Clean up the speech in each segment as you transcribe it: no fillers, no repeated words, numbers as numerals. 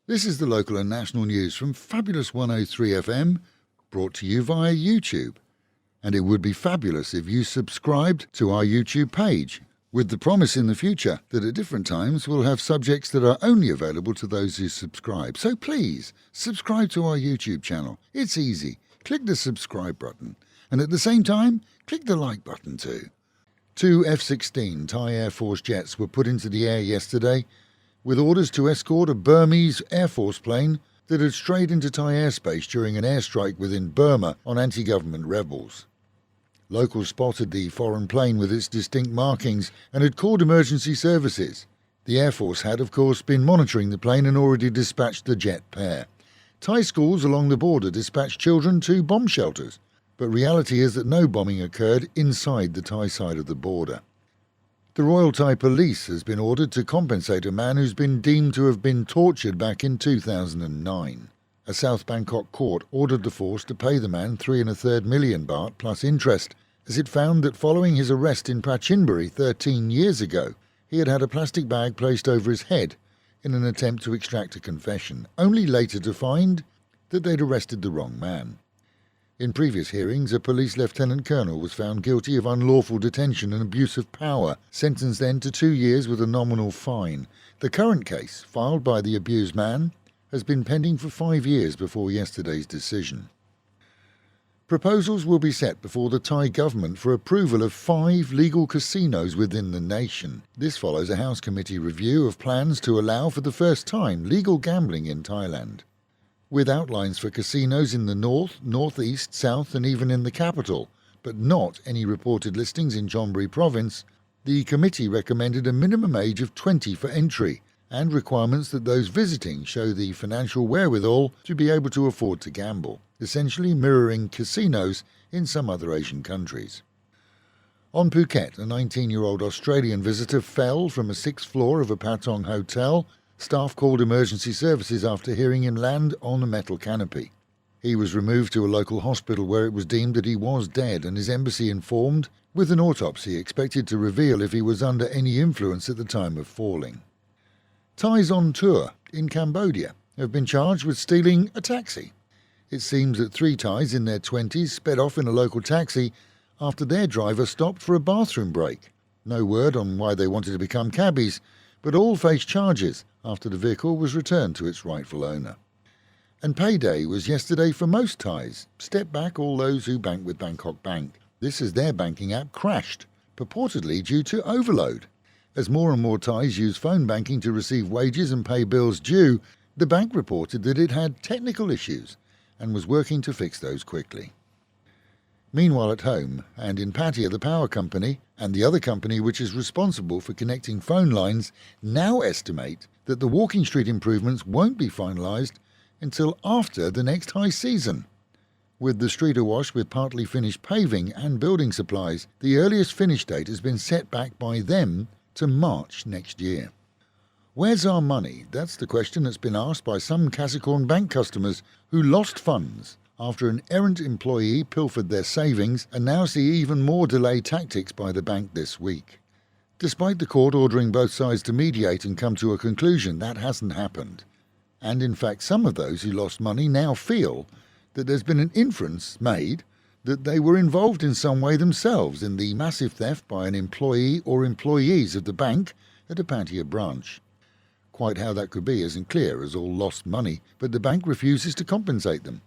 This is the local and national news from Fabulous 103 FM, brought to you via YouTube. And it would be fabulous if you subscribed to our YouTube page, with the promise in the future that at different times we'll have subjects that are only available to those who subscribe. So please, subscribe to our YouTube channel. It's easy. Click the subscribe button. And at the same time, click the like button too. 2 F16 Thai Airforce jets were put into the air yesterday, with orders to escort a Burmese Air Force plane that had strayed into Thai airspace during an airstrike within Burma on anti-government rebels. Locals spotted the foreign plane with its distinct markings and had called emergency services. The Air Force had, of course, been monitoring the plane and already dispatched the jet pair. Thai schools along the border dispatched children to bomb shelters, but reality is that no bombing occurred inside the Thai side of the border. The Royal Thai Police has been ordered to compensate a man who's been deemed to have been tortured back in 2009. A South Bangkok court ordered the force to pay the man 3.33 million baht plus interest, as it found that following his arrest in Prachinburi 13 years ago, he had had a plastic bag placed over his head in an attempt to extract a confession, only later to find that they'd arrested the wrong man. In previous hearings, a police lieutenant colonel was found guilty of unlawful detention and abuse of power, sentenced then to 2 years with a nominal fine. The current case, filed by the abused man, has been pending for 5 years before yesterday's decision. Proposals will be set before the Thai government for approval of 5 legal casinos within the nation. This follows a House Committee review of plans to allow for the first time legal gambling in Thailand. With outlines for casinos in the north, northeast, south and even in the capital, but not any reported listings in Chonburi province, the committee recommended a minimum age of 20 for entry and requirements that those visiting show the financial wherewithal to be able to afford to gamble, essentially mirroring casinos in some other Asian countries. On Phuket, a 19-year-old Australian visitor fell from a 6th floor of a Patong hotel. Staff called emergency services after hearing him land on a metal canopy. He was removed to a local hospital where it was deemed that he was dead and his embassy informed, with an autopsy expected to reveal if he was under any influence at the time of falling. Thais on tour in Cambodia have been charged with stealing a taxi. It seems that 3 Thais in their 20s sped off in a local taxi after their driver stopped for a bathroom break. No word on why they wanted to become cabbies, but all faced charges after the vehicle was returned to its rightful owner. And payday was yesterday for most Thais. Step back all those who bank with Bangkok Bank. This as their banking app crashed, purportedly due to overload. As more and more Thais use phone banking to receive wages and pay bills due, the bank reported that it had technical issues and was working to fix those quickly. Meanwhile at home, and in Pattaya, the power company, and the other company which is responsible for connecting phone lines, now estimate that the walking street improvements won't be finalised until after the next high season. With the street awash with partly finished paving and building supplies, the earliest finish date has been set back by them to March next year. Where's our money? That's the question that's been asked by some Kasikorn Bank customers who lost funds after an errant employee pilfered their savings and now see even more delay tactics by the bank this week. Despite the court ordering both sides to mediate and come to a conclusion, that hasn't happened. And in fact, some of those who lost money now feel that there's been an inference made that they were involved in some way themselves in the massive theft by an employee or employees of the bank at a Pattaya branch. Quite how that could be isn't clear, as all lost money, but the bank refuses to compensate them.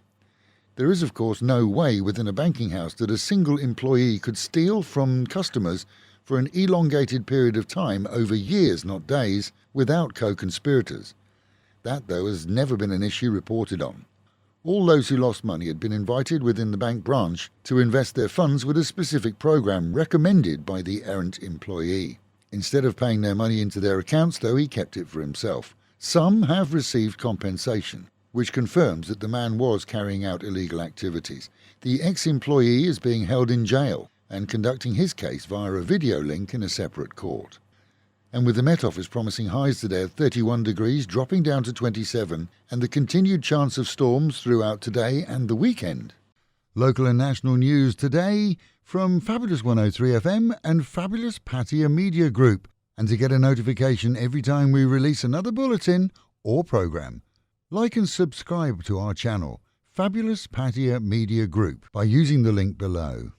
There is, of course, no way within a banking house that a single employee could steal from customers for an elongated period of time over years, not days, without co-conspirators. That, though, has never been an issue reported on. All those who lost money had been invited within the bank branch to invest their funds with a specific program recommended by the errant employee. Instead of paying their money into their accounts, though, he kept it for himself. Some have received compensation, which confirms that the man was carrying out illegal activities. The ex-employee is being held in jail and conducting his case via a video link in a separate court. And with the Met Office promising highs today of 31 degrees, dropping down to 27, and the continued chance of storms throughout today and the weekend. Local and national news today from Fabulous 103 FM and Fabulous Pattaya Media Group. And to get a notification every time we release another bulletin or programme, Like and subscribe to our channel, Fabulous Pattaya Media Group, by using the link below.